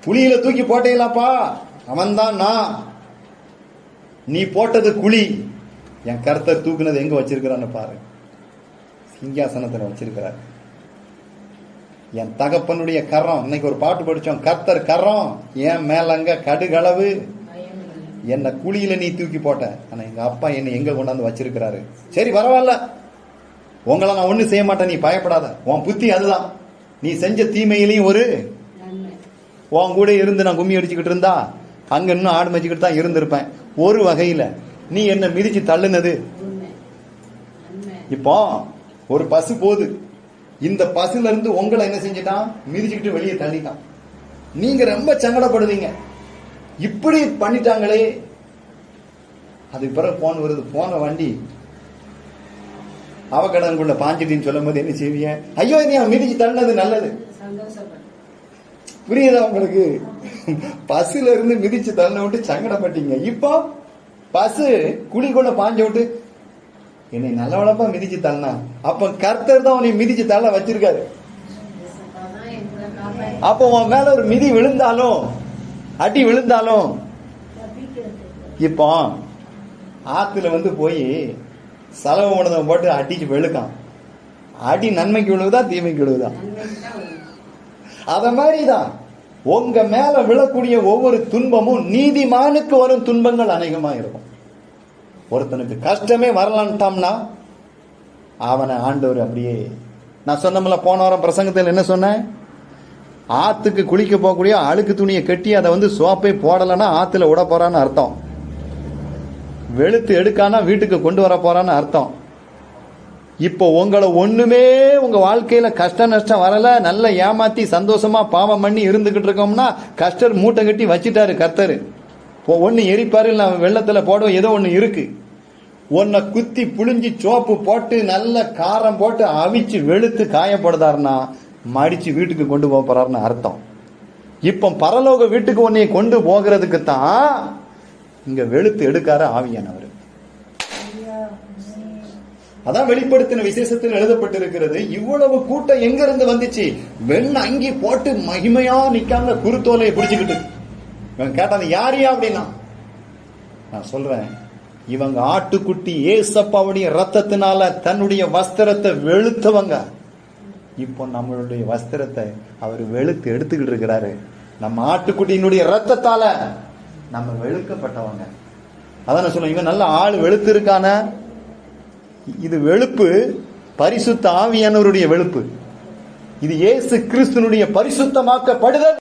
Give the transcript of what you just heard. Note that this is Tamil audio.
குழியில தூக்கி போட்டீங்களாப்பா, அவன் தான் நான். நீ போட்டது குழி. என் கர்த்தர் தூக்குனது எங்க வச்சிருக்கிறான்னு பாரு. சிங்காசனத்துல வச்சிருக்கிறார். என் தகப்பனுடைய கரம். இன்னைக்கு ஒரு பாட்டு படிச்சோம், கர்த்தர் கரம் என் மேலங்க கடுகளவு. என்ன குழியில நீ தூக்கி போட்ட, ஆனா எங்க அப்பா என்ன எங்க கொண்டாந்து வச்சிருக்கிறாரு. சரி பரவாயில்ல, உங்களை நான் ஒண்ணு செய்ய மாட்டேன், நீ பயப்படாத. உன் புத்தி அதுதான். நீ செஞ்ச தீமையிலையும் ஒரு உன் கூட இருந்து நான் கும்மி அடிச்சுக்கிட்டு இருந்தா அங்க இன்னும் ஆடு மேய்ச்சிக்கிட்டு தான் இருந்திருப்பேன். ஒரு வகையில நீ என்ன மிதிச்சு தள்ளுனது. இப்போ ஒரு பசு போகுது, இந்த பசுல இருந்து உங்களை என்ன செஞ்சிட்டான், மிதிச்சுக்கிட்டு வெளியே தள்ளிட்டான். நீங்க ரொம்ப சங்கடப்படுவீங்க, இப்படி பண்ணிட்டாங்களே. அதுக்கு பிறகு போன் வருது, போன வண்டி அவகடனுக்குள்ள பாஞ்சிட்டின்னு சொல்லும் போது என்ன செய்வீங்க? ஐயோ நீ மிதிச்சு தள்ளினது நல்லது. புரியுதா உங்களுக்கு? பசுல இருந்து மிதிச்சு தள்ள விட்டு சங்கடப்பட்டீங்க. இப்போ பசு குழிக்குள்ள பாஞ்ச விட்டு என்னை நல்லவளப்பா மிதிச்சு தள்ளனா. அப்ப கர்த்தர் தான் உன்னை மிதிச்சு தள்ள வச்சிருக்காரு. அப்போ உன் மேல ஒரு மிதி விழுந்தாலும் அடி விழுந்தாலும், இப்போ ஆத்துல போய் செலவு உணவை போட்டு அடிச்சு வெளுக்கான். அடி நன்மைக்கு விழுவுதா தீமைக்கு விழுவுதா? அத மாதிரிதான் உங்க மேல விழக்கூடிய ஒவ்வொரு துன்பமும் நீதிமானுக்கு வரும் துன்பங்கள் அநேகமா இருக்கும். ஒருத்தனுக்கு கஷ்டமே வரலான்ட்டாம்னா அவனை ஆண்டவர் அப்படியே, நான் சொன்னோம்ல போன வாரம் பிரசங்கத்தில் என்ன சொன்னேன், ஆத்துக்கு குளிக்க போகக்கூடிய அழுக்கு துணியை கட்டி அதை சோப்பை போடலன்னா ஆத்துல விட போறான்னு அர்த்தம். வெளுத்து எடுக்கானா வீட்டுக்கு கொண்டு வர போறான்னு அர்த்தம். இப்போ உங்களை ஒண்ணுமே உங்க வாழ்க்கையில கஷ்ட நஷ்டம் வரல, நல்ல ஏமாத்தி சந்தோஷமா பாவம் பண்ணி இருந்துகிட்டு இருக்கோம்னா கஷ்டர் மூட்டை கட்டி வச்சிட்டாரு கர்த்தரு. ஒன்னு எரிப்பாரு, இல்ல வெள்ளத்துல போடுவோம், ஏதோ ஒண்ணு இருக்கு. உன்னை குத்தி புளிஞ்சி சோப்பு போட்டு நல்ல காரம் போட்டு அவிச்சு வெளுத்து காயப்படுதாருன்னா மடிச்சு வீட்டுக்கு கொண்டு போறாருன்னு அர்த்தம். இப்ப பரலோக வீட்டுக்கு உன்னைய கொண்டு போகிறதுக்கு தான் இங்க வெளுத்து எடுக்கார ஆவியானவர். அதான் வெளிப்படுத்தின விசேஷத்தில் எழுதப்பட்டிருக்கிறது. இவ்வளவு கூட்டம் எங்க இருந்து வந்துச்சு? வெள்ள அங்கி போட்டு மகிமையா நிக்காம குருத்தோலையை பிடிச்சுக்கிட்டு கேட்டாங்க, யாரையா அப்படின்னா நான் சொல்றேன், இவங்க ஆட்டுக்குட்டி ஏசப்பாவுடைய ரத்தத்தினால தன்னுடைய வஸ்திரத்தை வெளுத்தவங்க. இப்போ நம்மளுடைய வஸ்திரத்தை அவர் வெளுத்து எடுத்துக்கிட்டு இருக்கிறாரு. நம்ம ஆட்டுக்குட்டியினுடைய ரத்தத்தால நம்ம வெளுக்கப்பட்டவங்க. அதான் சொல்லுவேன், இவன் நல்ல ஆள் வெளுத்து இருக்கான. இது வெளுப்பு பரிசுத்த ஆவியானவருடைய வெளுப்பு. இது இயேசு கிறிஸ்துனுடைய பரிசுத்தமாக்கப்படுதல்.